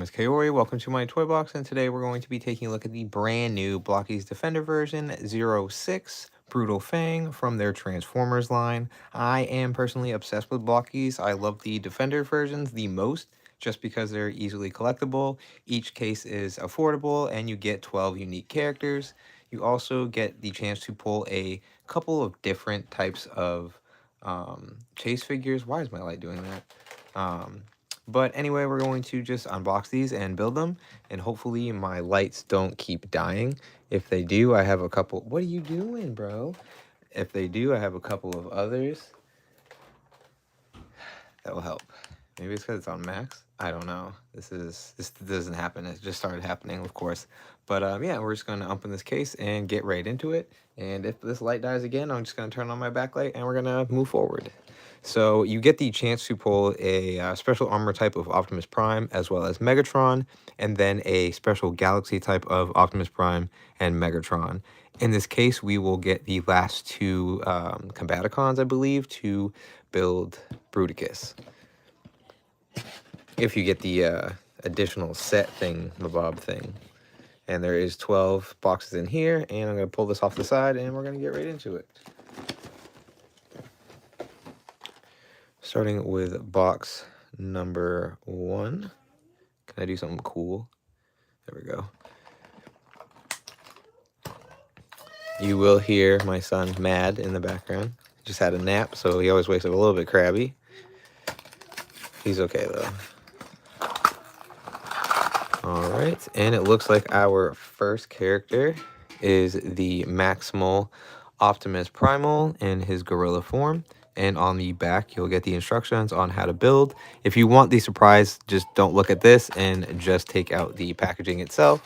is Kaori. Welcome to my toy box, and today we're going to be taking a look at the brand new Blokees Defender version 06 Brutal Fang from their Transformers line. I am personally obsessed with Blokees. I love the Defender versions the most just because they're easily collectible. Each case is affordable, and you get 12 unique characters. You also get the chance to pull a couple of different types of chase figures. Why is my light doing that? But anyway, we're going to just unbox these and build them, and hopefully my lights don't keep dying. If they do, I have a couple. What are you doing, bro? If they do, I have a couple of others that will help. Maybe it's because it's on max. I don't know. This doesn't happen. It just started happening, of course. But yeah, we're just going to open this case and get right into it. And if this light dies again, I'm just going to turn on my backlight and we're going to move forward. So you get the chance to pull a special armor type of Optimus Prime as well as Megatron, and then a special galaxy type of Optimus Prime and Megatron. In this case, we will get the last two Combaticons, I believe, to build Bruticus. If you get the additional set thing, the Bob thing. And there is 12 boxes in here, and I'm going to pull this off the side, and we're going to get right into it. Starting with box number 1. Can I do something cool? There we go. You will hear my son mad in the background. Just had a nap, so he always wakes up a little bit crabby. He's okay though. Alright, and it looks like our first character is the Maximal Optimus Primal in his gorilla form. And on the back, you'll get the instructions on how to build. If you want the surprise, just don't look at this and just take out the packaging itself.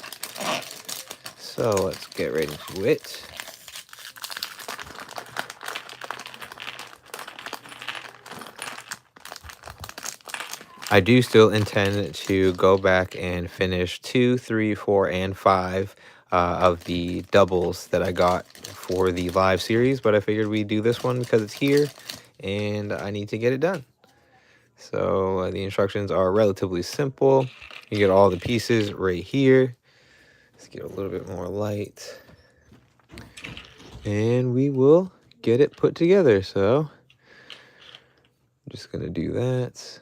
So let's get right into it. I do still intend to go back and finish 2, 3, 4, and 5 of the doubles that I got for the live series, but I figured we'd do this one because it's here and I need to get it done. So the instructions are relatively simple. You get all the pieces right here. Let's get a little bit more light. And we will get it put together. So I'm just going to do that.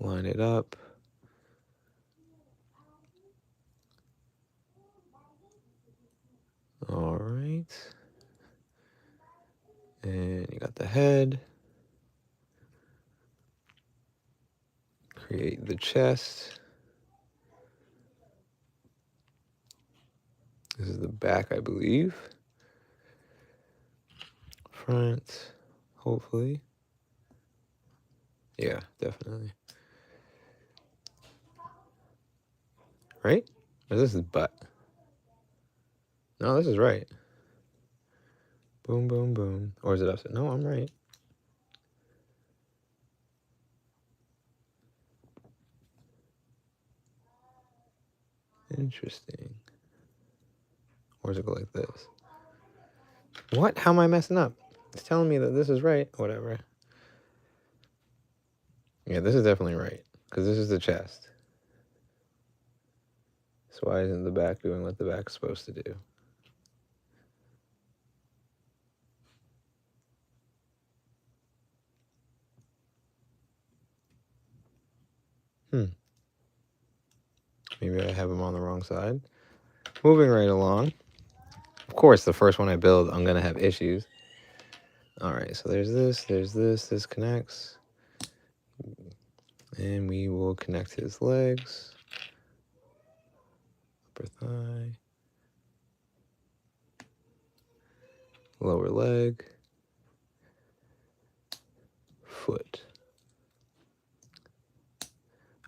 Line it up. All right. And you got the head. Create the chest. This is the back, I believe. Front, hopefully. Yeah, definitely. Right? Or this is butt. No, this is right. Boom, boom, boom. Or is it upside? No, I'm right. Interesting. Or does it go like this? What? How am I messing up? It's telling me that this is right. Whatever. Yeah, this is definitely right. Because this is the chest. So why isn't the back doing what the back's supposed to do? Maybe I have them on the wrong side. Moving right along. Of course, the first one I build, I'm going to have issues. All right, so there's this, this connects. And we will connect his legs. Upper thigh. Lower leg. Foot.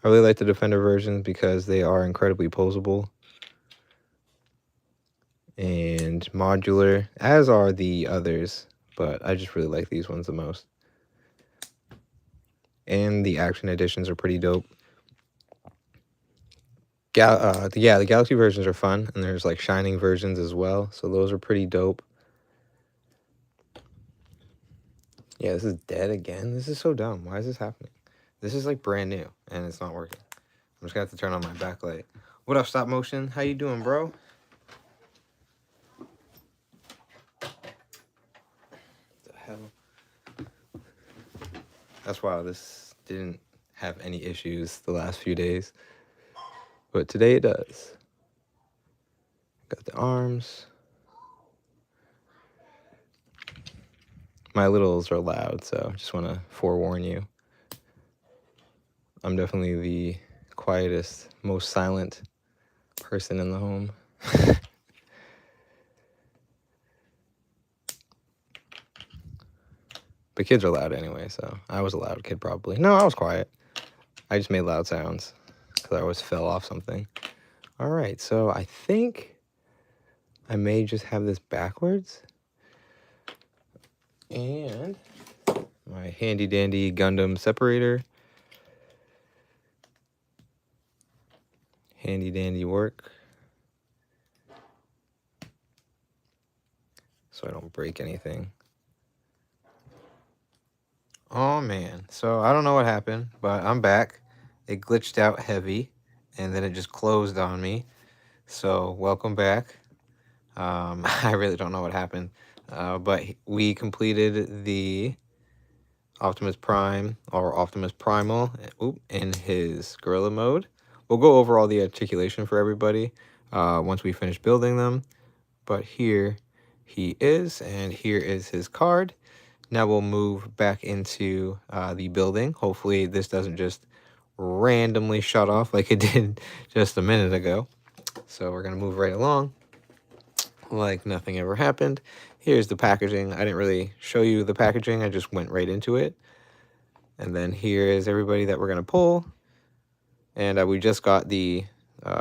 I really like the Defender versions because they are incredibly posable and modular, as are the others, but I just really like these ones the most. And the action editions are pretty dope. Yeah, the Galaxy versions are fun, and there's like Shining versions as well, so those are pretty dope. Yeah, this is dead again. This is so dumb. Why is this happening? This is like brand new, and it's not working. I'm just gonna have to turn on my backlight. What up, stop motion? How you doing, bro? The hell? That's why this didn't have any issues the last few days, but today it does. Got the arms. My littles are loud, so just want to forewarn you. I'm definitely the quietest, most silent person in the home. The kids are loud anyway, so I was a loud kid probably. No, I was quiet. I just made loud sounds because I always fell off something. All right, so I think I may just have this backwards. And my handy dandy Gundam separator. Handy dandy work. So I don't break anything. Oh man, so I don't know what happened, but I'm back. It glitched out heavy, and then it just closed on me. So welcome back. I really don't know what happened, but we completed the Optimus Prime, or Optimus Primal, in his gorilla mode. We'll go over all the articulation for everybody once we finish building them. But here he is, and here is his card. Now we'll move back into the building. Hopefully this doesn't just randomly shut off like it did just a minute ago. So we're going to move right along like nothing ever happened. Here's the packaging. I didn't really show you the packaging. I just went right into it. And then here is everybody that we're going to pull. And we just got the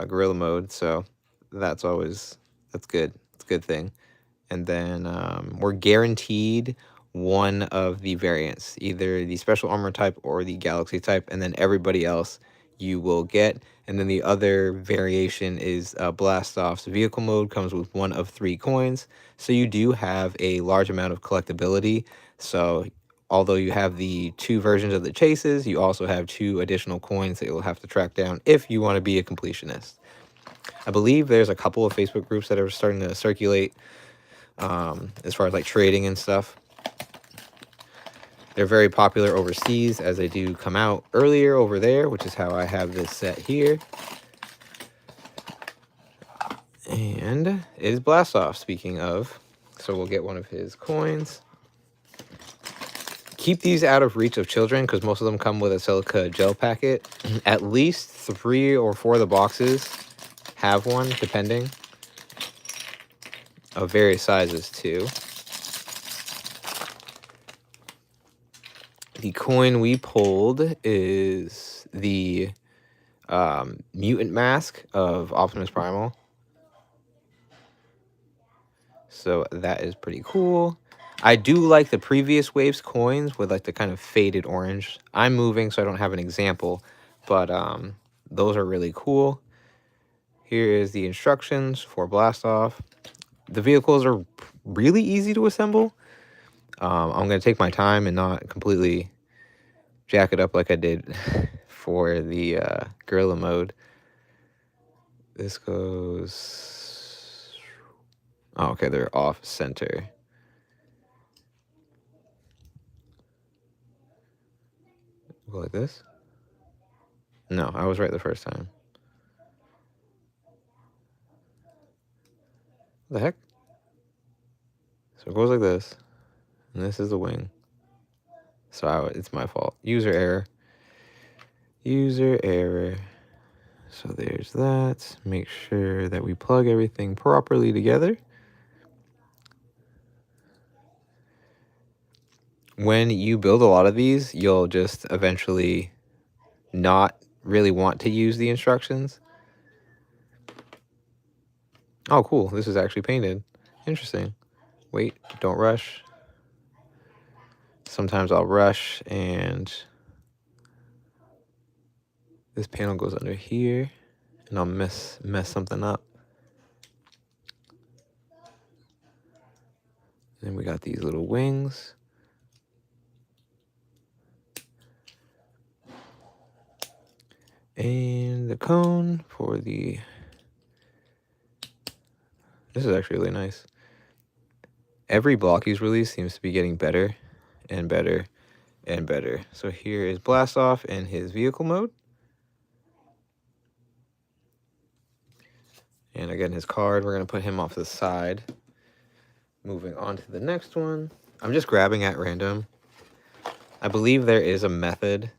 gorilla mode, so that's good. It's a good thing. And then we're guaranteed one of the variants, either the special armor type or the galaxy type, and then everybody else you will get. And then the other variation is Blastoff's vehicle mode, comes with 1 of 3 coins. So you do have a large amount of collectability. So although you have the 2 versions of the chases, you also have 2 additional coins that you'll have to track down if you want to be a completionist. I believe there's a couple of Facebook groups that are starting to circulate as far as like trading and stuff. They're very popular overseas as they do come out earlier over there, which is how I have this set here. And it is Blastoff, speaking of. So we'll get one of his coins. Keep these out of reach of children because most of them come with a silica gel packet. At least 3 or 4 of the boxes have one, depending. Of various sizes too. The coin we pulled is the mutant mask of Optimus Primal. So that is pretty cool. I do like the previous wave's coins with like the kind of faded orange. I'm moving, so I don't have an example, but those are really cool. Here is the instructions for Blastoff. The vehicles are really easy to assemble. I'm going to take my time and not completely jack it up like I did for the gorilla mode. This goes... Oh, okay, they're off center. Go like this? No, I was right the first time. What the heck? So it goes like this, and this is the wing. So it's my fault. User error. User error. So there's that. Make sure that we plug everything properly together. When you build a lot of these, you'll just eventually not really want to use the instructions. Oh, cool. This is actually painted. Interesting. Wait, don't rush. Sometimes I'll rush and this panel goes under here and I'll mess something up. Then we got these little wings. And the cone for the... This is actually really nice. Every Blokees release seems to be getting better and better and better. So here is Blast Off in his vehicle mode. And again, his card, we're going to put him off to the side. Moving on to the next one. I'm just grabbing at random. I believe there is a method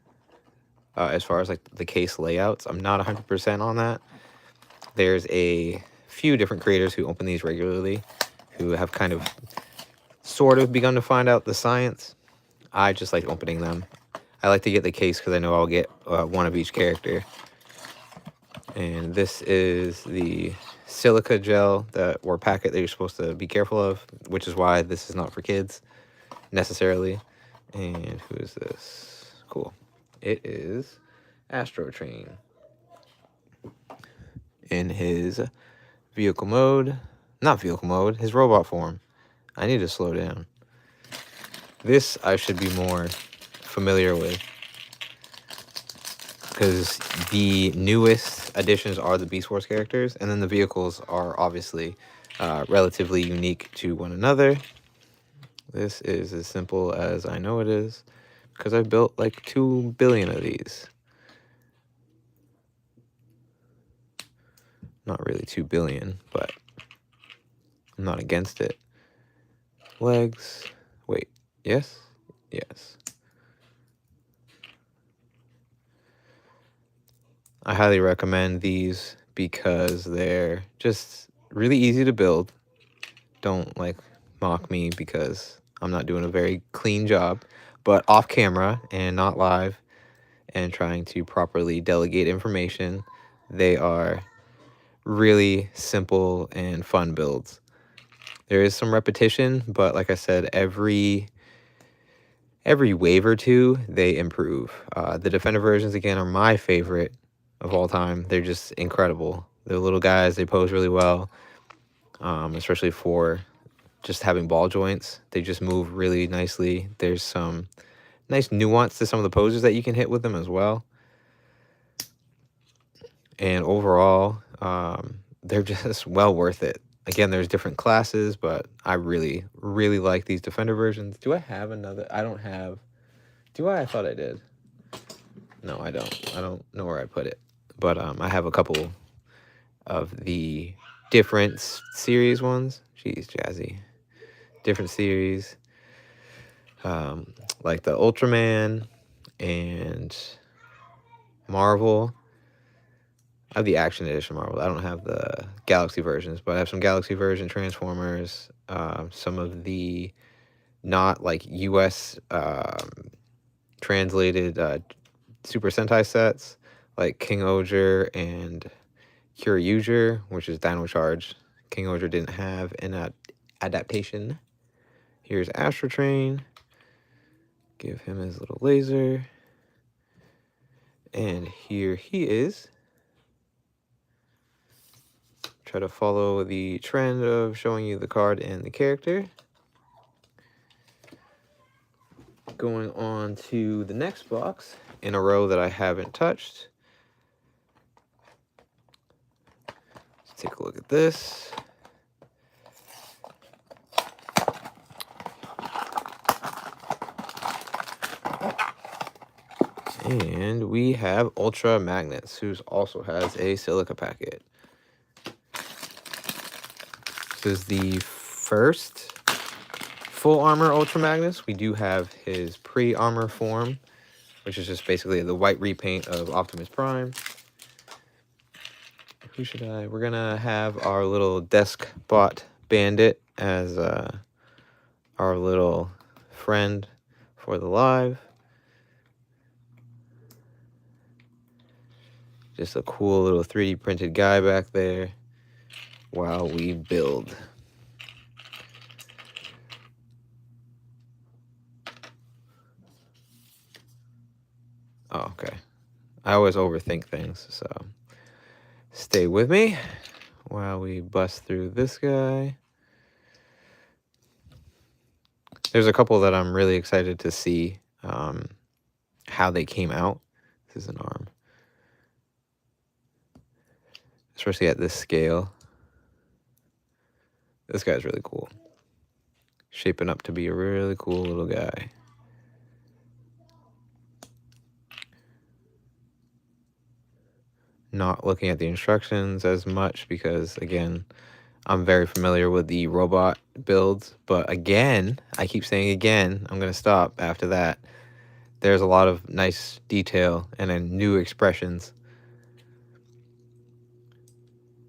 as far as like the case layouts. I'm not 100% on that. There's a few different creators who open these regularly who have kind of sort of begun to find out the science. I just like opening them. I like to get the case because I know I'll get one of each character. And this is the silica gel or packet that you're supposed to be careful of, which is why this is not for kids necessarily. And who is this? Cool. It is Astro Train in his vehicle mode. Not vehicle mode, his robot form. I need to slow down. This I should be more familiar with, because the newest additions are the Beast Wars characters, and then the vehicles are obviously relatively unique to one another. This is as simple as I know it is, because I've built like 2 billion of these. Not really 2 billion, but I'm not against it. Legs. Wait. Yes? Yes. I highly recommend these because they're just really easy to build. Don't like mock me because I'm not doing a very clean job, but off camera and not live and trying to properly delegate information, they are really simple and fun builds. There is some repetition, but like I said, every wave or two, they improve. The Defender versions, again, are my favorite of all time. They're just incredible. They're little guys. They pose really well, especially for just having ball joints. They just move really nicely. There's some nice nuance to some of the poses that you can hit with them as well. And overall, they're just well worth it. Again, there's different classes, but I really, really like these Defender versions. Do I have another? I don't have. Do I? I thought I did. No, I don't. I don't know where I put it. But I have a couple of the different series ones. Jeez, Jazzy. Different series. Like the Ultraman and Marvel. I have the Action Edition Marvel. I don't have the Galaxy versions, but I have some Galaxy version Transformers. Some of the not like US translated Super Sentai sets, like King Oger and Kyryuger, which is Dino Charge. King Oger didn't have an adaptation. Here's Astro Train. Give him his little laser. And here he is. Try to follow the trend of showing you the card and the character. Going on to the next box in a row that I haven't touched. Let's take a look at this. And we have Ultra Magnets, who also has a silica packet. This is the first full armor Ultra Magnus. We do have his pre-armor form, which is just basically the white repaint of Optimus Prime. Who should I? We're gonna have our little desk bot bandit as our little friend for the live. Just a cool little 3D printed guy back there while we build. Oh, okay. I always overthink things, so stay with me while we bust through this guy. There's a couple that I'm really excited to see how they came out. This is an arm. especially at this scale. This guy's really cool. Shaping up to be a really cool little guy. Not looking at the instructions as much because, again, I'm very familiar with the robot builds. But again, I keep saying again, I'm going to stop after that. There's a lot of nice detail and then new expressions.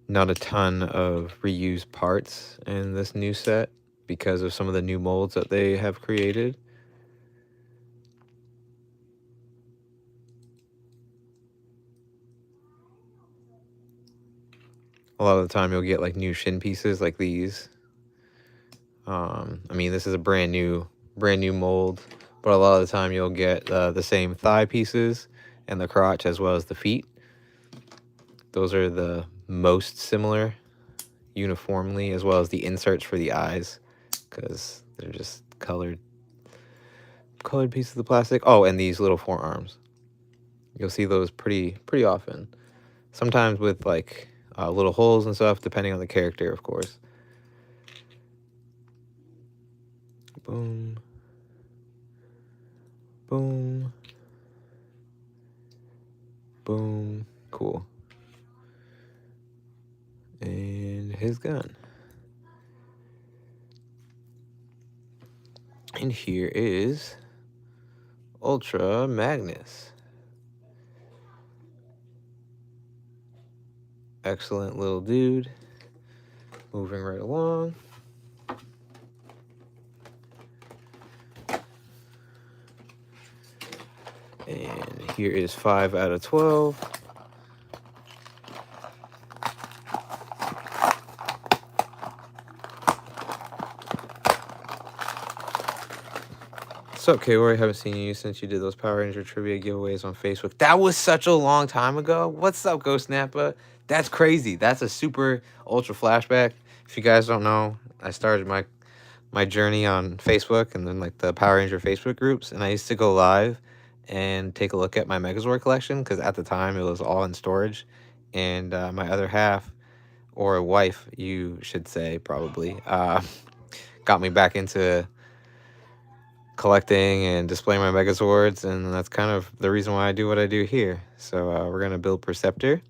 Not a ton of reused parts in this new set because of some of the new molds that they have created. A lot of the time you'll get like new shin pieces like these. I mean, this is a brand new mold, but a lot of the time you'll get the same thigh pieces and the crotch as well as the feet. Those are the most similar uniformly, as well as the inserts for the eyes, because they're just colored pieces of plastic. Oh, and these little forearms. You'll see those pretty often. Sometimes with like little holes and stuff, depending on the character, of course. Boom. Boom. Boom. Cool. And his gun. And here is Ultra Magnus. Excellent little dude. Moving right along. And here is 5 out of 12. What's up, Kaori? Haven't seen you since you did those Power Ranger trivia giveaways on Facebook. That was such a long time ago. What's up, Ghost Nappa? That's crazy. That's a super ultra flashback. If you guys don't know, I started my journey on Facebook and then like the Power Ranger Facebook groups, and I used to go live and take a look at my Megazord collection because at the time it was all in storage, and my other half, or wife, you should say probably, got me back into collecting and displaying my Megazords, and that's kind of the reason why I do what I do here. So we're gonna build Perceptor.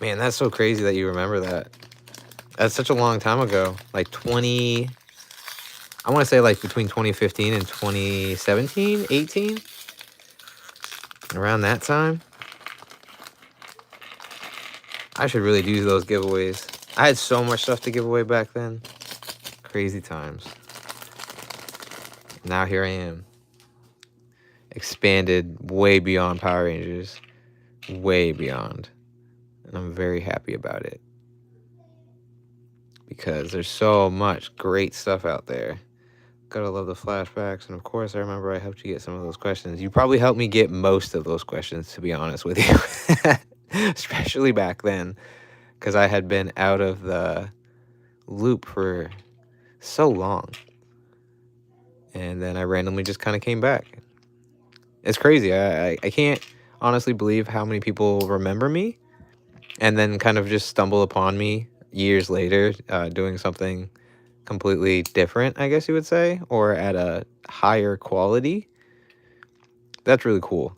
Man, that's so crazy that you remember that. That's such a long time ago. Like I want to say like between 2015 and 2017, 18, around that time. I should really do those giveaways. I had so much stuff to give away back then. Crazy times. Now here I am. Expanded way beyond Power Rangers. Way beyond. And I'm very happy about it. Because there's so much great stuff out there. Gotta love the flashbacks. And of course, I remember I helped you get some of those questions. You probably helped me get most of those questions, to be honest with you. Especially back then. Because I had been out of the loop for so long. And then I randomly just kind of came back. It's crazy. I can't honestly believe how many people remember me and then kind of just stumble upon me years later doing something completely different, I guess you would say, or at a higher quality. That's really cool.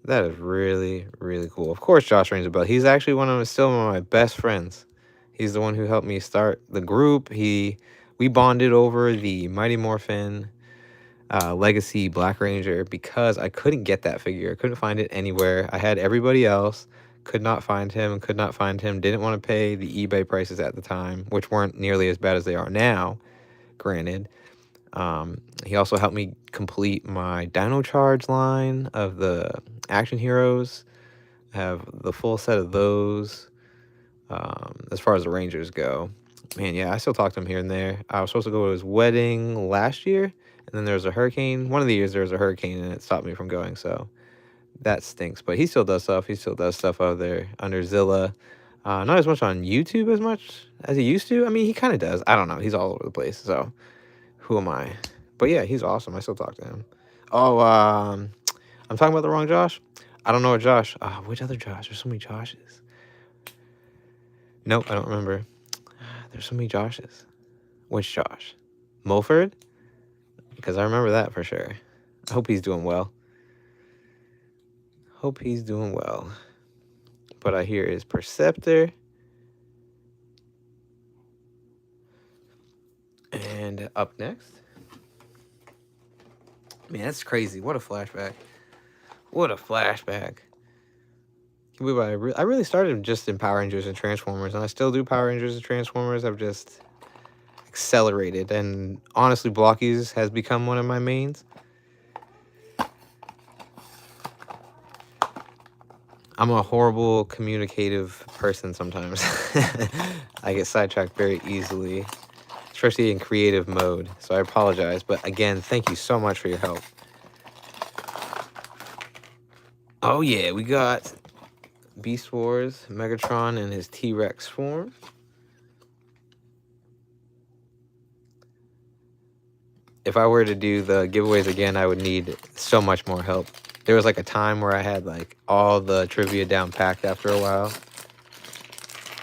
That is really, really cool. Of course, Josh rings a bell. He's actually still one of my best friends. He's the one who helped me start the group. We bonded over the Mighty Morphin Legacy Black Ranger because I couldn't get that figure. I couldn't find it anywhere. I had everybody else. Could not find him. Didn't want to pay the eBay prices at the time, which weren't nearly as bad as they are now, granted. He also helped me complete my Dino Charge line of the action heroes. I have the full set of those. As far as the Rangers go, man, yeah, I still talk to him here and there. I was supposed to go to his wedding last year, and then there was a hurricane. One of the years there was a hurricane, and it stopped me from going, so that stinks. But he still does stuff. He still does stuff out there under Zilla. Not as much on YouTube as much as he used to. I mean, he kind of does. I don't know. He's all over the place, so who am I? But yeah, he's awesome. I still talk to him. Oh, I'm talking about the wrong Josh. I don't know a Josh. Which other Josh? There's so many Joshes. Nope, I don't remember. There's so many Joshes. Which Josh? Mulford? Because I remember that for sure. I hope he's doing well. Hope he's doing well. But I hear is Perceptor. And up next. Man, that's crazy. What a flashback. What a flashback. I really started just in Power Rangers and Transformers, and I still do Power Rangers and Transformers. I've just accelerated, and honestly, Blokees has become one of my mains. I'm a horrible communicative person sometimes. I get sidetracked very easily, especially in creative mode, so I apologize. But again, thank you so much for your help. Oh yeah, we got Beast Wars, Megatron in his T-Rex form. If I were to do the giveaways again, I would need so much more help. There was like a time where I had like all the trivia down packed after a while.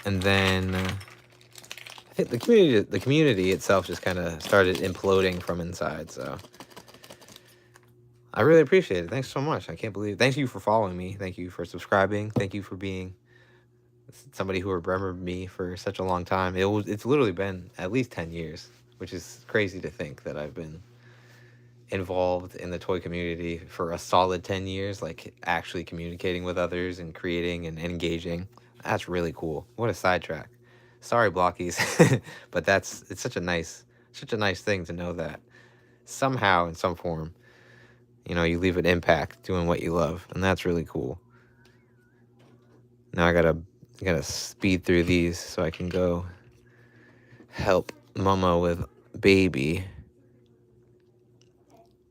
And then I think the community itself just kind of started imploding from inside, so I really appreciate it. Thanks so much. I can't believe. Thank you for following me. Thank you for subscribing. Thank you for being somebody who remembered me for such a long time. It's literally been at least 10 years, which is crazy to think that I've been involved in the toy community for a solid 10 years, like actually communicating with others and creating and engaging. That's really cool. What a sidetrack. Sorry, Blokees, but it's such a nice thing to know that somehow in some form, you leave an impact doing what you love, and that's really cool. Now I gotta speed through these so I can go help Mama with baby.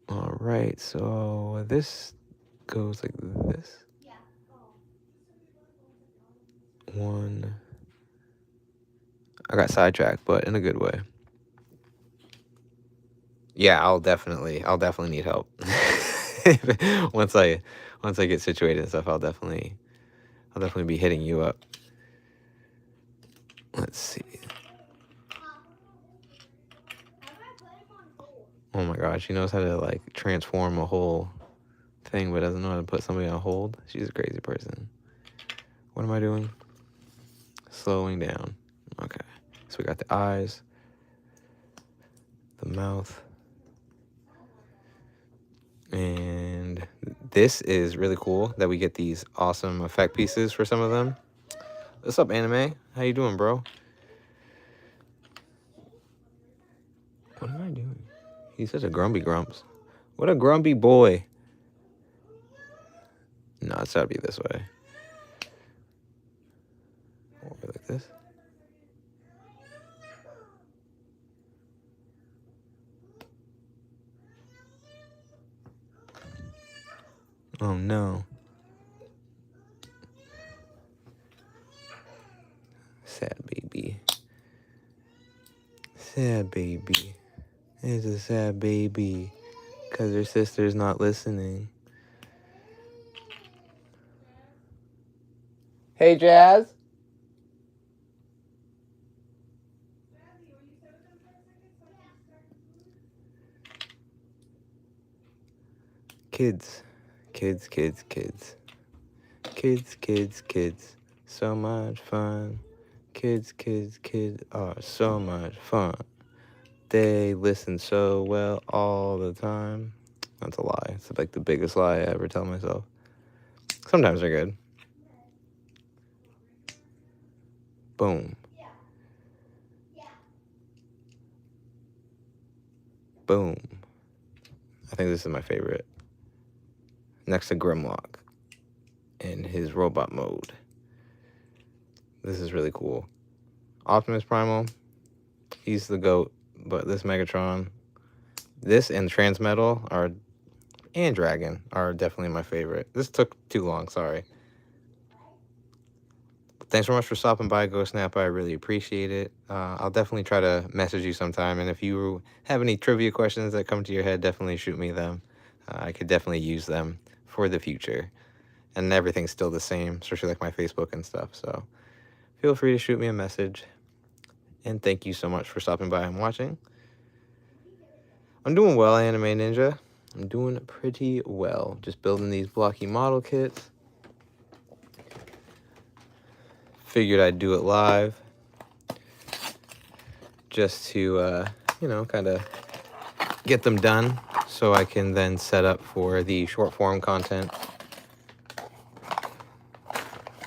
All right, so this goes like this. One. I got sidetracked, but in a good way. Yeah, I'll definitely need help. once I get situated and stuff, I'll definitely be hitting you up. Let's see. Oh my gosh, she knows how to like transform a whole thing, but doesn't know how to put somebody on hold. She's a crazy person. What am I doing? Slowing down. Okay. So we got the eyes, the mouth, and this is really cool that we get these awesome effect pieces for some of them. What's up, Anime? How you doing, bro? What am I doing? He's such a grumpy grumps. What a grumpy boy. No, it's gotta be this way. Or like this. Oh no. Sad baby. Sad baby. It's a sad baby. Because her sister's not listening. Hey, Jazz. Kids. Kids, kids, kids. Kids, kids, kids. So much fun. Kids, kids, kids are so much fun. They listen so well all the time. That's a lie. It's like the biggest lie I ever tell myself. Sometimes they're good. Boom. Boom. I think this is my favorite. Next to Grimlock in his robot mode. This is really cool. Optimus Primal, he's the GOAT, but this Megatron, this and Transmetal and Dragon are definitely my favorite. This took too long, sorry. Thanks so much for stopping by, Ghost Napa. I really appreciate it. I'll definitely try to message you sometime, and if you have any trivia questions that come to your head, definitely shoot me them. I could definitely use them for the future. and everything's still the same, especially like my Facebook and stuff. So feel free to shoot me a message. And thank you so much for stopping by and watching. I'm doing well, Anime Ninja. I'm doing pretty well. Just building these blocky model kits. Figured I'd do it live. Just to, you know, kind of get them done so I can then set up for the short form content.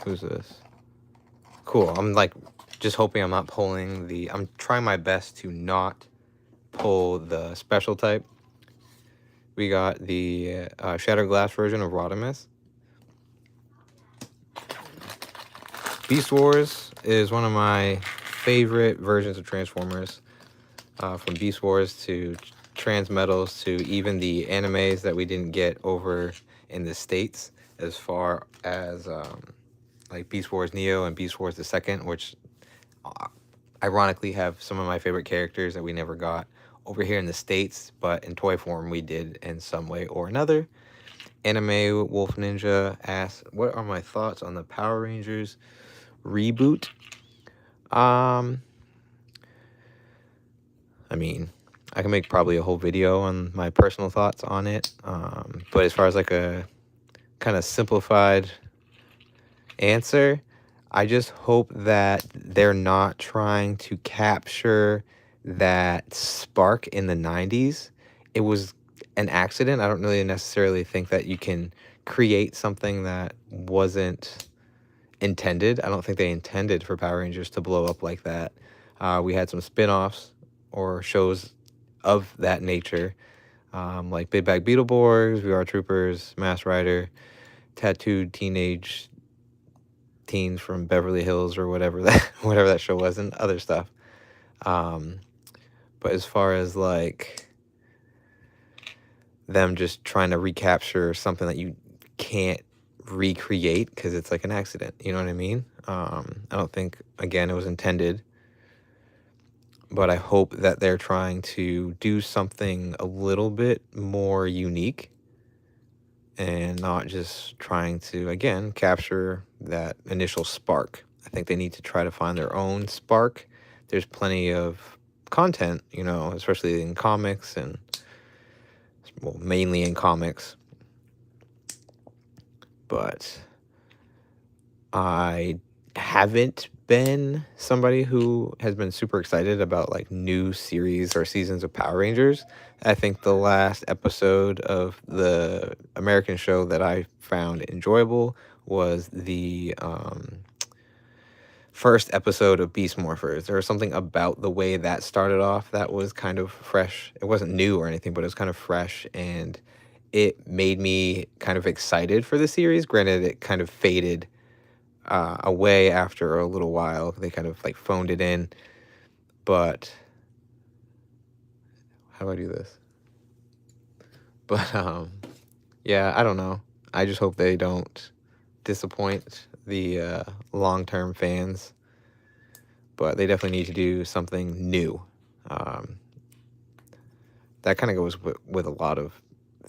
Who's this? Cool. I'm like just hoping I'm not pulling the... I'm trying my best to not pull the special type. We got the Shattered Glass version of Rodimus. Beast Wars is one of my favorite versions of Transformers. From Beast Wars to Transmetals to even the animes that we didn't get over in the States, as far as like Beast Wars Neo and Beast Wars the Second, which ironically have some of my favorite characters that we never got over here in the States, but in toy form we did in some way or another. Anime Wolf Ninja asks, what are my thoughts on the Power Rangers reboot? I mean, I can make probably a whole video on my personal thoughts on it. But as far as like a kind of simplified answer, I just hope that they're not trying to capture that spark in the 90s. It was an accident. I don't really necessarily think that you can create something that wasn't intended. I don't think they intended for Power Rangers to blow up like that. We had some spin-offs or shows of that nature, like Big Bag Beetleborgs, VR Troopers, Mask Rider, Tattooed Teenage Teens from Beverly Hills, or whatever that show was, and other stuff. But as far as like them just trying to recapture something that you can't recreate because it's like an accident, you know what I mean? I don't think, again, it was intended, but I hope that they're trying to do something a little bit more unique and not just trying to, again, capture that initial spark. I think they need to try to find their own spark. There's plenty of content, you know, especially in comics and, well, mainly in comics. But I haven't been somebody who has been super excited about like new series or seasons of Power Rangers. I think the last episode of the American show that I found enjoyable was the first episode of Beast Morphers. There was something about the way that started off that was kind of fresh. It wasn't new or anything, but it was kind of fresh, and it made me kind of excited for the series. Granted, it kind of faded away after a little while. They kind of like phoned it in. But how do I do this? But yeah, I don't know. I just hope they don't disappoint the long-term fans. But they definitely need to do something new. That kind of goes with a lot of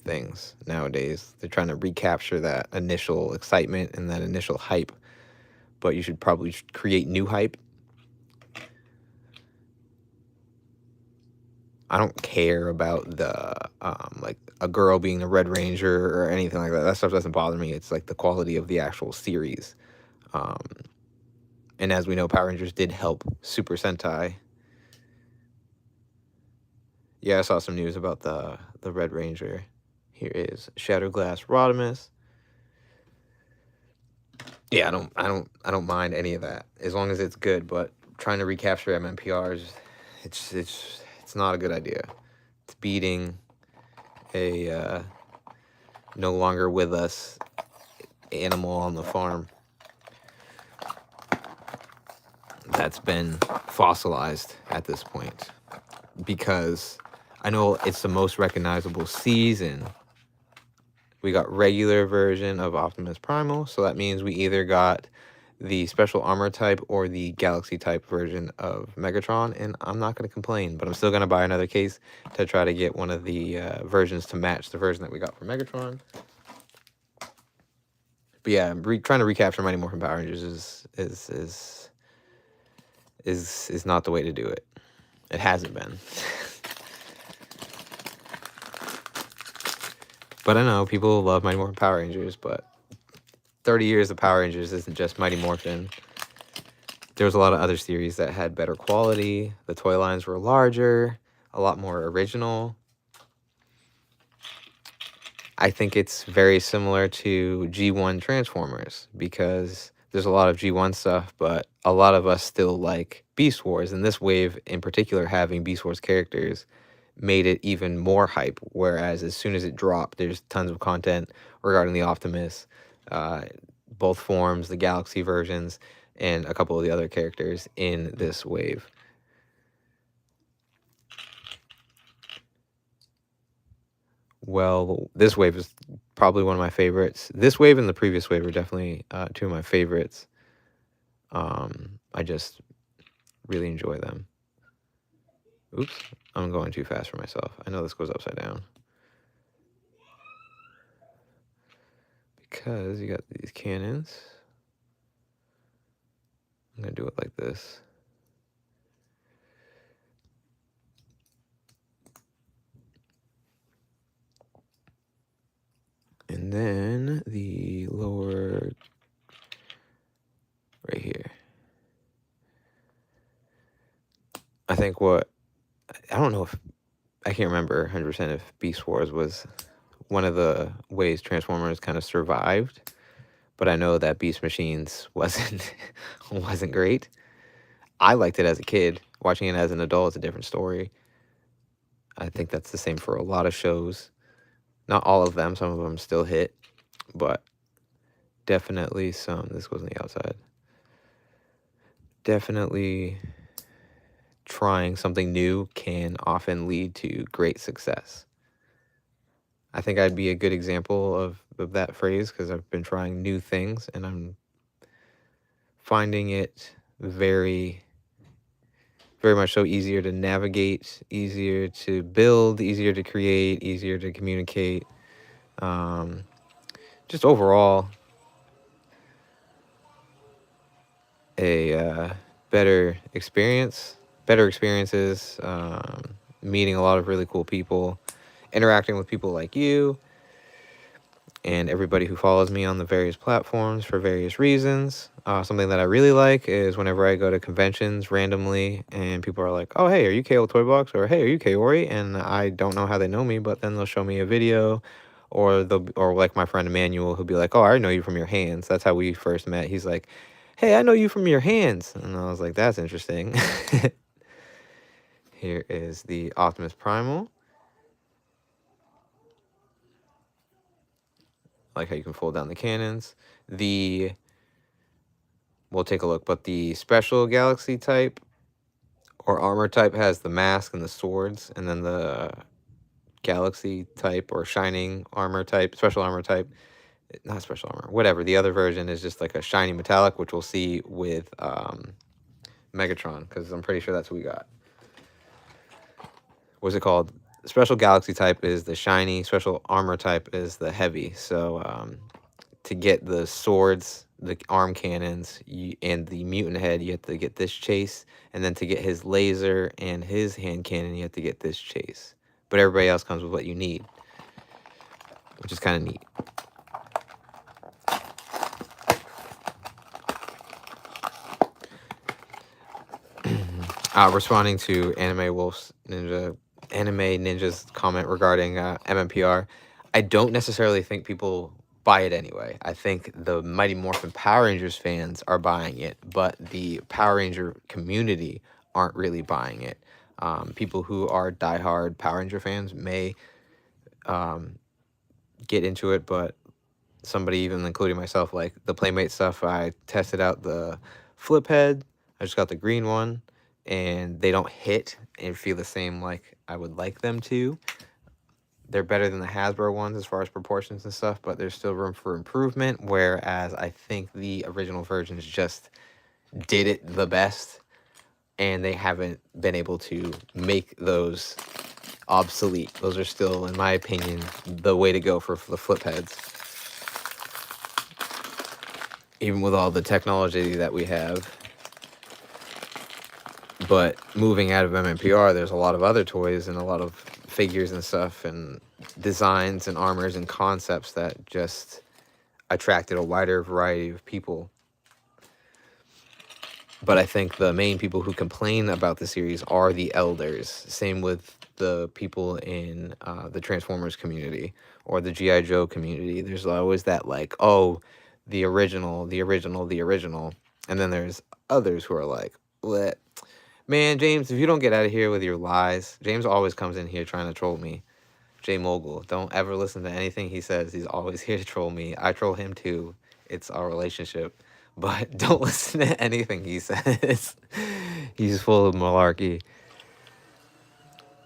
things nowadays. They're trying to recapture that initial excitement and that initial hype, but you should probably create new hype. I don't care about the like a girl being a Red Ranger or anything like that. That stuff doesn't bother me. It's like the quality of the actual series. And as we know, Power Rangers did help Super Sentai. Yeah, I saw some news about the Red Ranger. Here is Shattered Glass Rodimus. Yeah, I don't mind any of that as long as it's good. But trying to recapture MMPRs, it's not a good idea. It's beating a no longer with us animal on the farm that's been fossilized at this point, because I know it's the most recognizable season. We got regular version of Optimus Primal, so that means we either got the special armor type or the galaxy type version of Megatron, and I'm not going to complain, but I'm still going to buy another case to try to get one of the versions to match the version that we got for Megatron, But yeah, trying to recapture Mighty Morphin Power Rangers is not the way to do it. It hasn't been. But I know people love Mighty Morphin Power Rangers, but 30 years of Power Rangers isn't just Mighty Morphin. There was a lot of other series that had better quality. The toy lines were larger, a lot more original. I think it's very similar to G1 Transformers because there's a lot of G1 stuff, but a lot of us still like Beast Wars. And this wave in particular, having Beast Wars characters, made it even more hype. Whereas as soon as it dropped, there's tons of content regarding the Optimus, both forms, the Galaxy versions, and a couple of the other characters in this wave. Well, this wave is probably one of my favorites. This wave and the previous wave are definitely two of my favorites. I just really enjoy them. Oops, I'm going too fast for myself. I know this goes upside down. Because you got these cannons. I'm going to do it like this. And then the lower right here. I think I don't know if, I can't remember 100% if Beast Wars was one of the ways Transformers kind of survived, but I know that Beast Machines wasn't great. I liked it as a kid. Watching it as an adult is a different story. I think that's the same for a lot of shows. Not all of them. Some of them still hit, but definitely some. This goes on the outside. Definitely trying something new can often lead to great success. I think I'd be a good example of that phrase because I've been trying new things and I'm finding it very, very much so easier to navigate, easier to build, easier to create, easier to communicate. Just overall, a better experiences, meeting a lot of really cool people, interacting with people like you and everybody who follows me on the various platforms for various reasons. Something that I really like is whenever I go to conventions randomly and people are like, oh, hey, are you KO Toybox? Or hey, are you Kaori? And I don't know how they know me, but then they'll show me a video, or like my friend Emmanuel, who'll be like, oh, I know you from your hands. That's how we first met. He's like, hey, I know you from your hands. And I was like, that's interesting. Here is the Optimus Primal. Like how you can fold down the cannons. We'll take a look, but the special Galaxy type or armor type has the mask and the swords, and then the Galaxy type or shining armor type, special armor type, not special armor, whatever. The other version is just like a shiny metallic, which we'll see with Megatron, because I'm pretty sure that's what we got. What's it called? Special Galaxy type is the shiny, special armor type is the heavy. So to get the swords, the arm cannons, and the mutant head, you have to get this chase. And then to get his laser and his hand cannon, you have to get this chase. But everybody else comes with what you need, which is kind of neat. Responding to Anime Ninja's comment regarding MMPR, I don't necessarily think people buy it anyway. I think the Mighty Morphin Power Rangers fans are buying it, but the Power Ranger community aren't really buying it. People who are diehard Power Ranger fans may get into it, but somebody, even including myself, like the Playmate stuff, I tested out the flip head. I just got the green one, and they don't hit and feel the same like I would like them to. They're better than the Hasbro ones as far as proportions and stuff, but there's still room for improvement, whereas I think the original versions just did it the best, and they haven't been able to make those obsolete. Those are still, in my opinion, the way to go for the flip heads. even with all the technology that we have. But moving out of MMPR, there's a lot of other toys and a lot of figures and stuff and designs and armors and concepts that just attracted a wider variety of people. But I think the main people who complain about the series are the elders. Same with the people in the Transformers community or the G.I. Joe community. There's always that, like, oh, the original, the original, the original. And then there's others who are like, what? Man, James, if you don't get out of here with your lies, James always comes in here trying to troll me. J Mogul, don't ever listen to anything he says. He's always here to troll me. I troll him too. It's our relationship. But don't listen to anything he says. He's full of malarkey.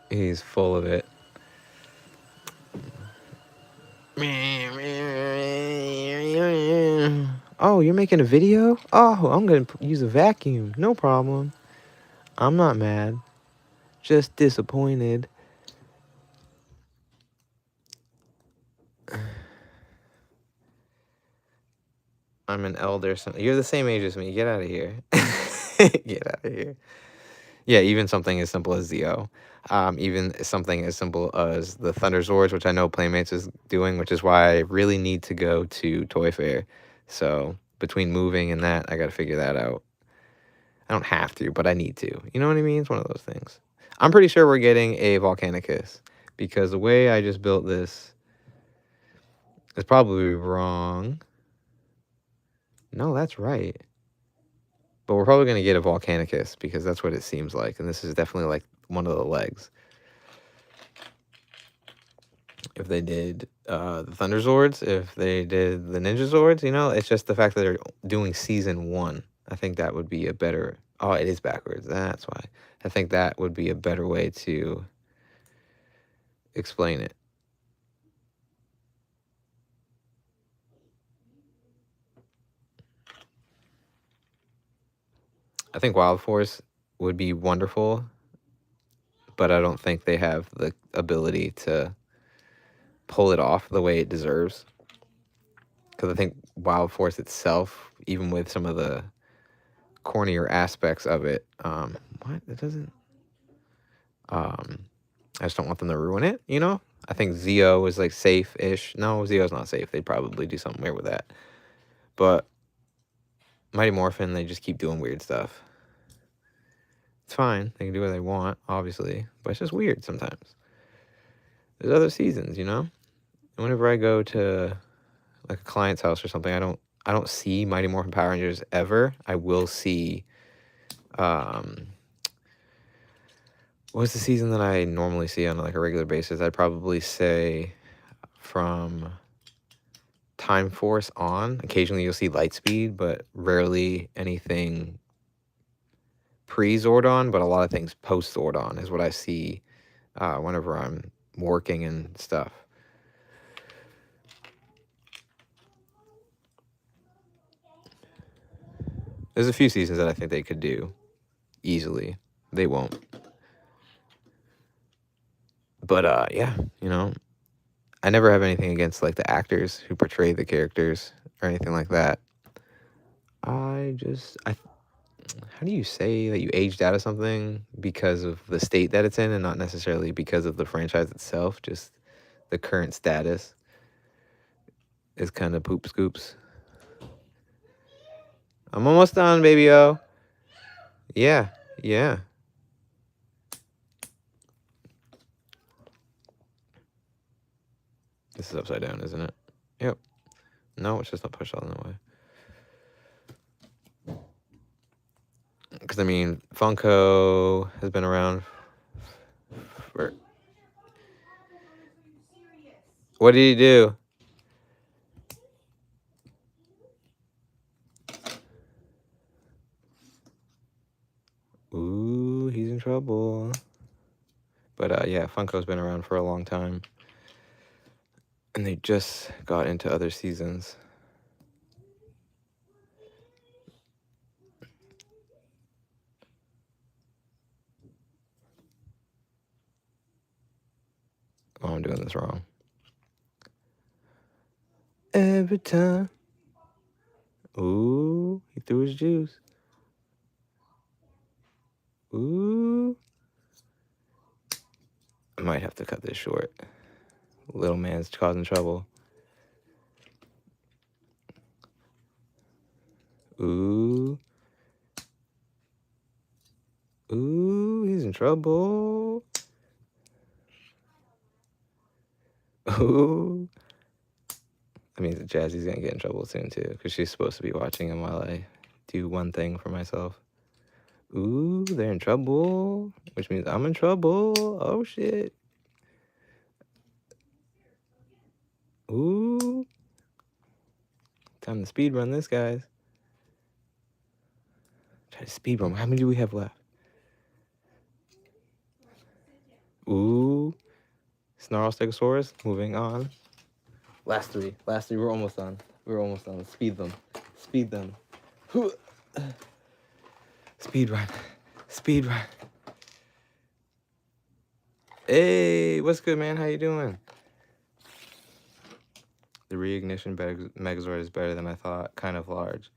He's full of it. Oh, you're making a video? Oh, I'm going to use a vacuum. No problem. I'm not mad. Just disappointed. I'm an elder. You're the same age as me. Get out of here. Get out of here. Yeah, even something as simple as Zeo. Even something as simple as the Thunder Zords, which I know Playmates is doing, which is why I really need to go to Toy Fair. So between moving and that, I got to figure that out. I don't have to, but I need to. You know what I mean? It's one of those things. I'm pretty sure we're getting a Volcanicus because the way I just built this is probably wrong. No, that's right. But we're probably going to get a Volcanicus because that's what it seems like. And this is definitely like one of the legs. If they did the Thunder Zords, if they did the Ninja Zords, you know, it's just the fact that they're doing season 1. I think that would be a better... Oh, it is backwards. That's why. I think that would be a better way to explain it. I think Wild Force would be wonderful, but I don't think they have the ability to pull it off the way it deserves. Because I think Wild Force itself, even with some of the cornier aspects of it, what? It doesn't... I just don't want them to ruin it, you know? I think Zeo is like safe-ish. No, Zeo's not safe. They'd probably do something weird with that. But Mighty Morphin, they just keep doing weird stuff. It's fine. They can do what they want, obviously. But it's just weird sometimes. There's other seasons, you know? And whenever I go to like a client's house or something, I don't see Mighty Morphin Power Rangers ever. I will see what's the season that I normally see on like a regular basis? I'd probably say from Time Force on. Occasionally you'll see Lightspeed, but rarely anything pre-Zordon, but a lot of things post-Zordon is what I see whenever I'm working and stuff. There's a few seasons that I think they could do easily. They won't. But yeah, you know, I never have anything against like the actors who portray the characters or anything like that. How do you say that you aged out of something because of the state that it's in and not necessarily because of the franchise itself? Just the current status is kind of poop scoops. I'm almost done, baby-o. Yeah. This is upside down, isn't it? Yep. No, it's just not pushed all the way. Because, I mean, Funko has been around for... What did he do? Ooh, he's in trouble. But, yeah, Funko's been around for a long time. And they just got into other seasons. Oh, I'm doing this wrong. Every time Ooh, he threw his juice. Ooh. I might have to cut this short. Little man's causing trouble. Ooh. Ooh, he's in trouble. Ooh. That means that Jazzy's gonna get in trouble soon too, because she's supposed to be watching him while I do one thing for myself. Ooh, they're in trouble, which means I'm in trouble. Oh shit. Ooh. Time to speed run this, guys. Try to speed run. How many do we have left? Ooh. Snarl Stegosaurus, moving on. Last three, we're almost done. Speed them. Speed run. Hey, what's good, man? How you doing? The reignition Megazord is better than I thought. Kind of large.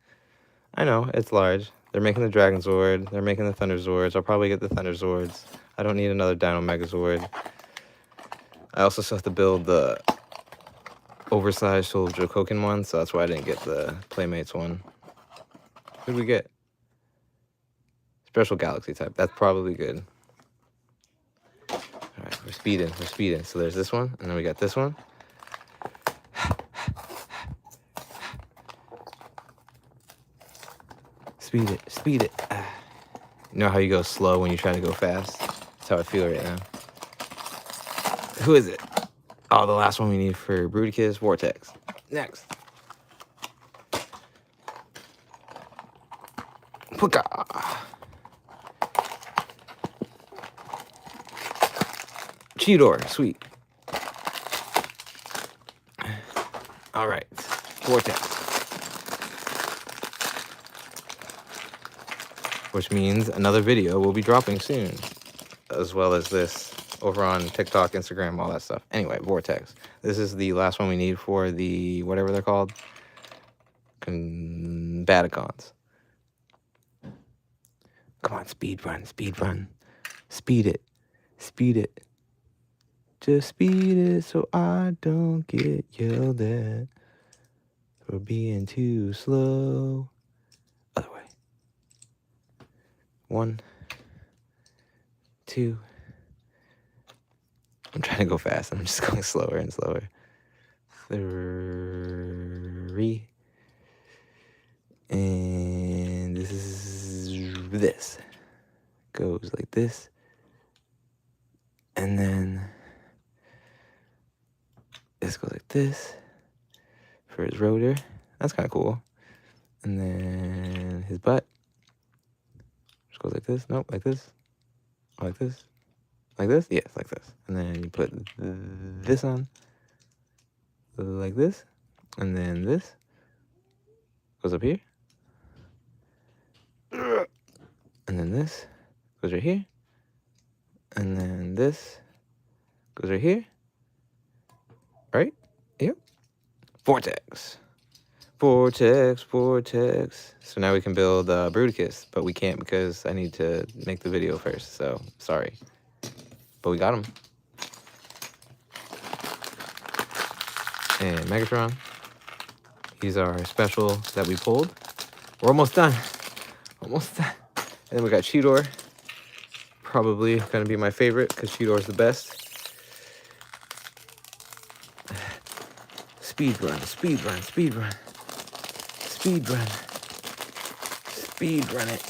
I know, it's large. They're making the Dragon Zord. They're making the Thunder Zords. I'll probably get the Thunder Zords. I don't need another Dino Megazord. I also still have to build the oversized Soldier Jokoken one, so that's why I didn't get the Playmates one. What did we get? Special Galaxy type. That's probably good. Alright, we're speeding. So there's this one, and then we got this one. Speed it. You know how you go slow when you try to go fast? That's how I feel right now. Who is it? Oh, the last one we need for Blokees, Vortex. Next. Puka. Cheetor, sweet. All right, Vortex. Which means another video will be dropping soon, as well as this over on TikTok, Instagram, all that stuff. Anyway, Vortex. This is the last one we need for the, whatever they're called, Baticons. Come on, speed run. Speed it. Just speed it so I don't get yelled at for being too slow. Other way. 1, 2. I'm trying to go fast. I'm just going slower and slower. 3. And this goes like this. And then this goes like this for his rotor. That's kind of cool. And then his butt just goes like this. Nope, like this. Like this. Like this? Yes, like this. And then you put this on like this. And then this goes up here. And then this goes right here. And then this goes right here. Right? Yep. Vortex. So now we can build Blokees, but we can't because I need to make the video first, so sorry. But we got him. And Megatron. He's our special that we pulled. We're almost done. And then we got Cheetor. Probably gonna be my favorite because Cheetor's the best. Speed run it.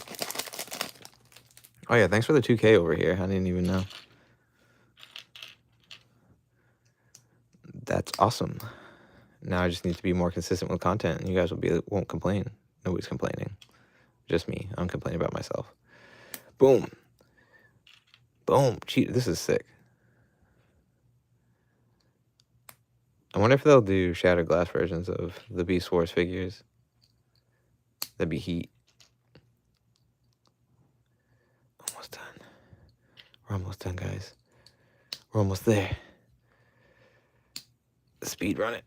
Oh yeah, thanks for the 2K over here. I didn't even know. That's awesome. Now I just need to be more consistent with content, and you guys won't complain. Nobody's complaining. Just me. I'm complaining about myself. Boom. Cheat. This is sick. I wonder if they'll do Shattered Glass versions of the Beast Wars figures. That'd be heat. Almost done. We're almost done, guys. We're almost there. Speed run it.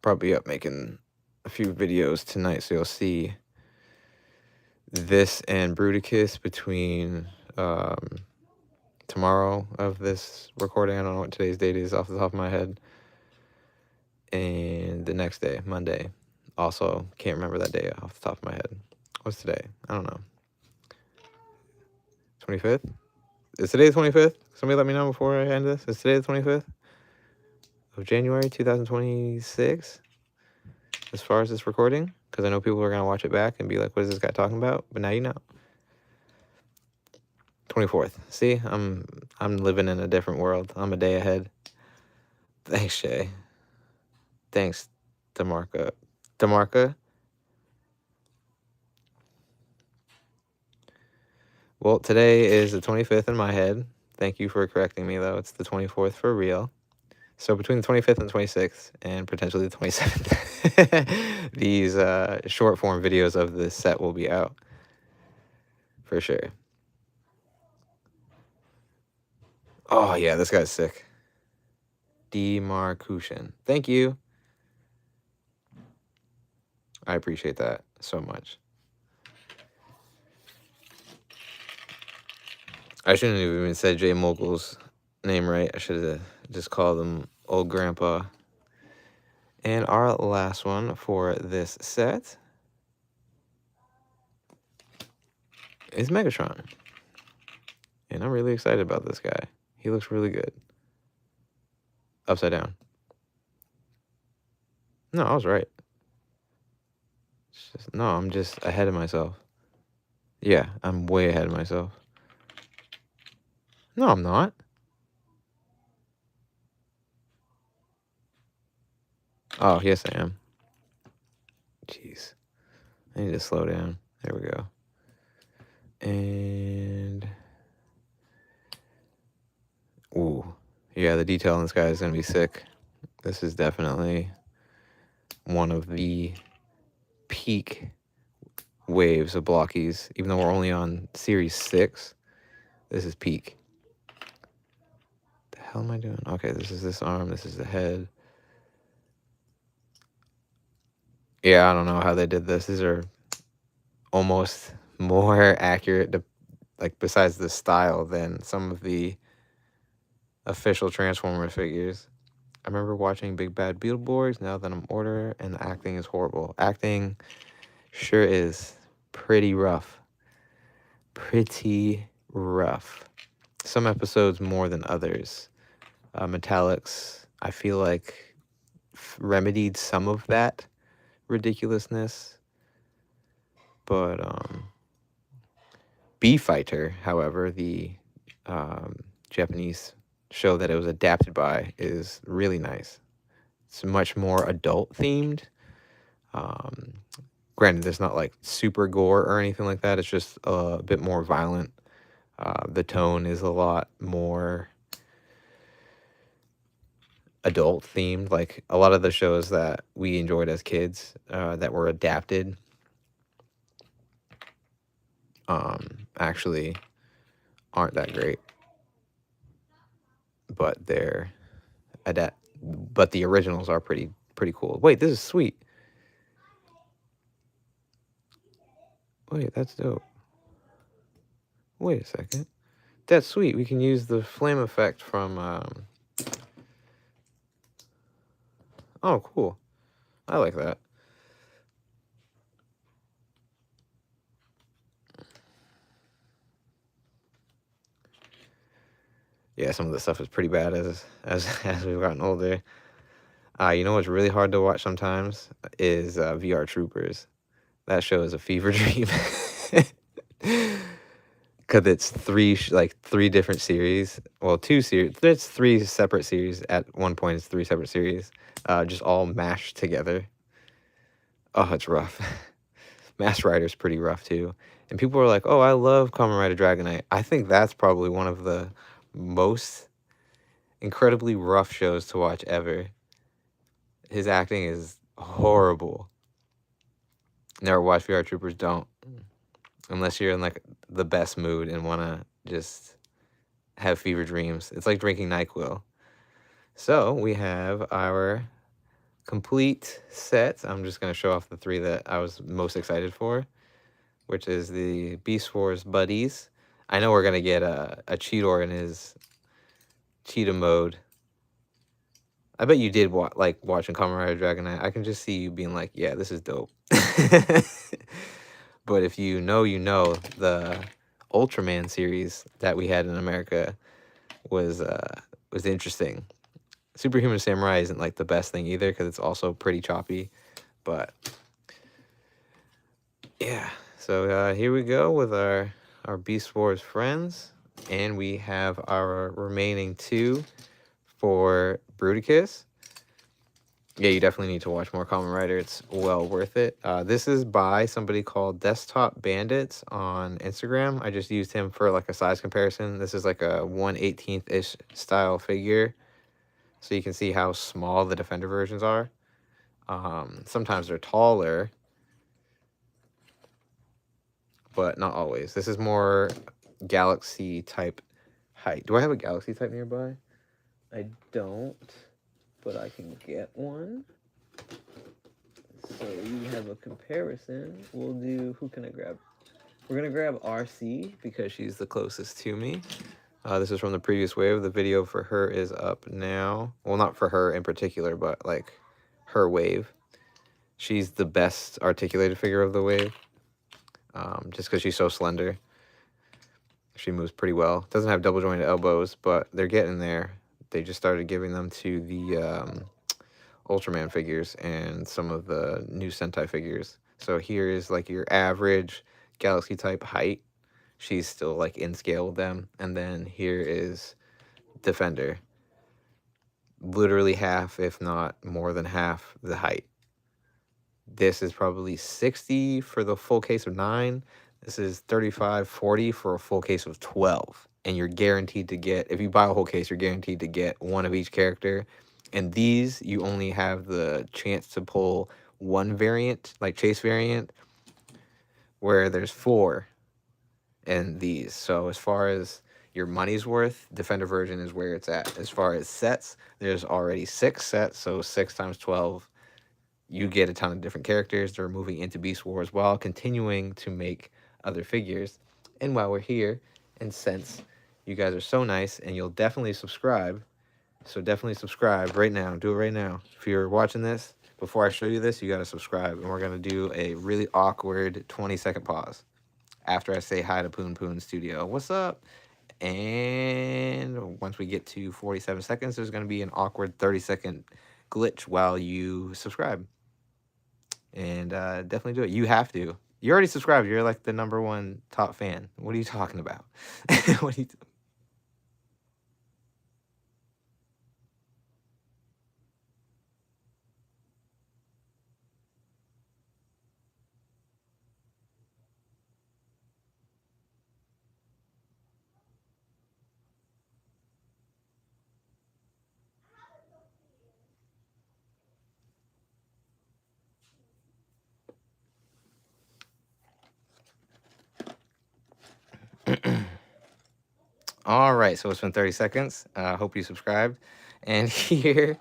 probably up making a few videos tonight, so you'll see this and Bruticus between tomorrow of this recording. I don't know what today's date is off the top of my head. And the next day, Monday. Also, can't remember that day off the top of my head. What's today? I don't know. 25th? Is today the 25th? Somebody let me know before I end this. Is today the 25th of January 2026? As far as this recording? Because I know people are going to watch it back and be like, what is this guy talking about? But now you know. 24th. See, I'm living in a different world. I'm a day ahead. Thanks, Shay. Thanks, DeMarca. DeMarca? Well, today is the 25th in my head. Thank you for correcting me, though. It's the 24th for real. So between the 25th and 26th, and potentially the 27th, these short form videos of this set will be out. For sure. Oh, yeah, this guy's sick. Demarcution. Thank you. I appreciate that so much. I shouldn't have even said Jay Mogul's name right. I should have just called him Old Grandpa. And our last one for this set is Megatron. And I'm really excited about this guy. He looks really good. Upside down. No, I was right. I'm just ahead of myself. Yeah, I'm way ahead of myself. No, I'm not. Oh, yes, I am. Jeez. I need to slow down. There we go. And... ooh. Yeah, the detail on this guy is going to be sick. This is definitely one of the peak waves of Blokees. Even though we're only on Series 6, this is peak. The hell am I doing? Okay, this is this arm. This is the head. Yeah, I don't know how they did this. These are almost more accurate, like besides the style, than some of the official Transformer figures. I remember watching Big Bad Beetleborgs. Now that I'm older, and the acting is horrible. Acting sure is pretty rough. Pretty rough. Some episodes more than others. Metallics, I feel like, remedied some of that ridiculousness. But B-Fighter, however, the Japanese show that it was adapted by, is really nice. It's much more adult themed. Granted, there's not like super gore or anything like that. It's just a bit more violent. The tone is a lot more adult themed. Like a lot of the shows that we enjoyed as kids that were adapted actually aren't that great. But but the originals are pretty cool. Wait, this is sweet. Wait, that's dope. Wait a second. That's sweet. We can use the flame effect from oh, cool. I like that. Yeah, some of the stuff is pretty bad as we've gotten older. You know what's really hard to watch sometimes is VR Troopers. That show is a fever dream. Because it's three different series. Well, two series. There's three separate series. At one point, it's three separate series. Just all mashed together. Oh, it's rough. Mask Rider's pretty rough, too. And people are like, oh, I love Kamen Rider Dragonite. I think that's probably one of the most incredibly rough shows to watch ever. His acting is horrible. Never watch VR Troopers, don't. Unless you're in like the best mood and want to just have fever dreams. It's like drinking NyQuil. So we have our complete set. I'm just going to show off the 3 that I was most excited for, which is the Beast Wars Buddies. I know we're going to get a Cheetor in his cheetah mode. I bet you did like watching Kamen Rider Dragonite. I can just see you being like, yeah, this is dope. But if you know, the Ultraman series that we had in America was interesting. Superhuman Samurai isn't like the best thing either because it's also pretty choppy. But yeah, so here we go with our Beast Wars friends. And we have our remaining 2 for Bruticus. Yeah, you definitely need to watch more Kamen Rider. It's well worth it. This is by somebody called Desktop Bandits on Instagram. I just used him for like a size comparison. This is like a 1/18-ish style figure. So you can see how small the Defender versions are. Sometimes they're taller, but not always. This is more Galaxy type height. Do I have a Galaxy type nearby? I don't, but I can get one. So you have a comparison. We'll do, who can I grab? We're going to grab RC because she's the closest to me. This is from the previous wave. The video for her is up now. Well, not for her in particular, but like her wave. She's the best articulated figure of the wave. Just because she's so slender. She moves pretty well. Doesn't have double jointed elbows, but they're getting there. They just started giving them to the Ultraman figures and some of the new Sentai figures. So here is like your average Galaxy type height. She's still like in scale with them. And then here is Defender. Literally half, if not more than half the height. This is probably 60 for the full case of 9. This is 35, 40 for a full case of 12. And you're guaranteed to get, if you buy a whole case, you're guaranteed to get one of each character. And these, you only have the chance to pull one variant, like Chase variant, where there's 4 in these. So as far as your money's worth, Defender version is where it's at. As far as sets, there's already 6 sets, so 6 times 12. You get a ton of different characters. They're moving into Beast Wars while continuing to make other figures. And while we're here, and since you guys are so nice, and you'll definitely subscribe, so definitely subscribe right now. Do it right now. If you're watching this, before I show you this, you got to subscribe. And we're going to do a really awkward 20-second pause after I say hi to Poon Poon Studio. What's up? And once we get to 47 seconds, there's going to be an awkward 30-second glitch while you subscribe. And definitely do it. You have to. You already subscribed. You're like the #1 top fan. What are you talking about? What are you All right, so it's been 30 seconds. Hope you subscribed. And here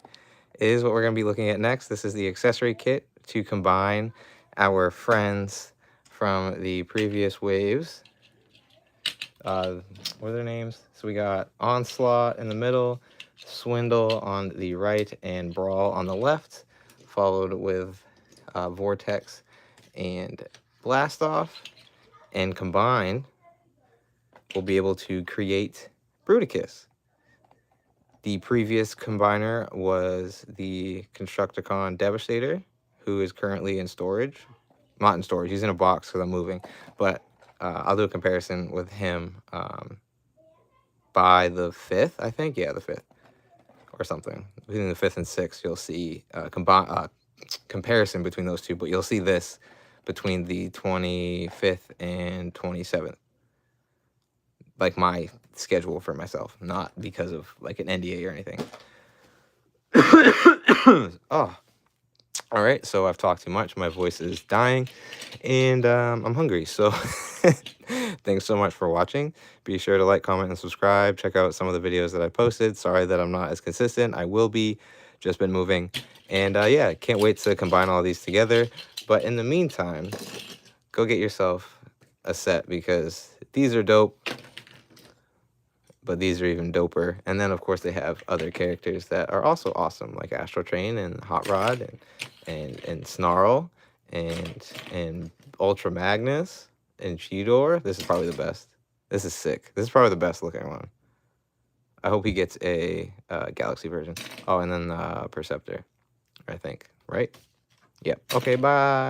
is what we're going to be looking at next. This is the accessory kit to combine our friends from the previous waves. What are their names? So we got Onslaught in the middle, Swindle on the right, and Brawl on the left, followed with Vortex and Blastoff. And combined, we'll be able to create Bruticus. The previous combiner was the Constructicon Devastator, who is currently in storage. Not in storage, he's in a box because I'm moving. But I'll do a comparison with him by the 5th, I think. Yeah, the 5th or something. Between the 5th and 6th, you'll see comparison between those two. But you'll see this between the 25th and 27th. Like my schedule for myself, not because of like an NDA or anything. Oh, all right. So I've talked too much. My voice is dying, and I'm hungry. So thanks so much for watching. Be sure to like, comment, and subscribe. Check out some of the videos that I posted. Sorry that I'm not as consistent. I will be. Just been moving, And yeah, can't wait to combine all these together. But in the meantime, go get yourself a set because these are dope, but these are even doper. And then of course they have other characters that are also awesome, like Astro Train and Hot Rod and Snarl and Ultra Magnus and Cheetor. This is probably the best. This is sick. This is probably the best looking one. I hope he gets a Galaxy version. Oh, and then Perceptor, I think, right? Yep. Okay, bye.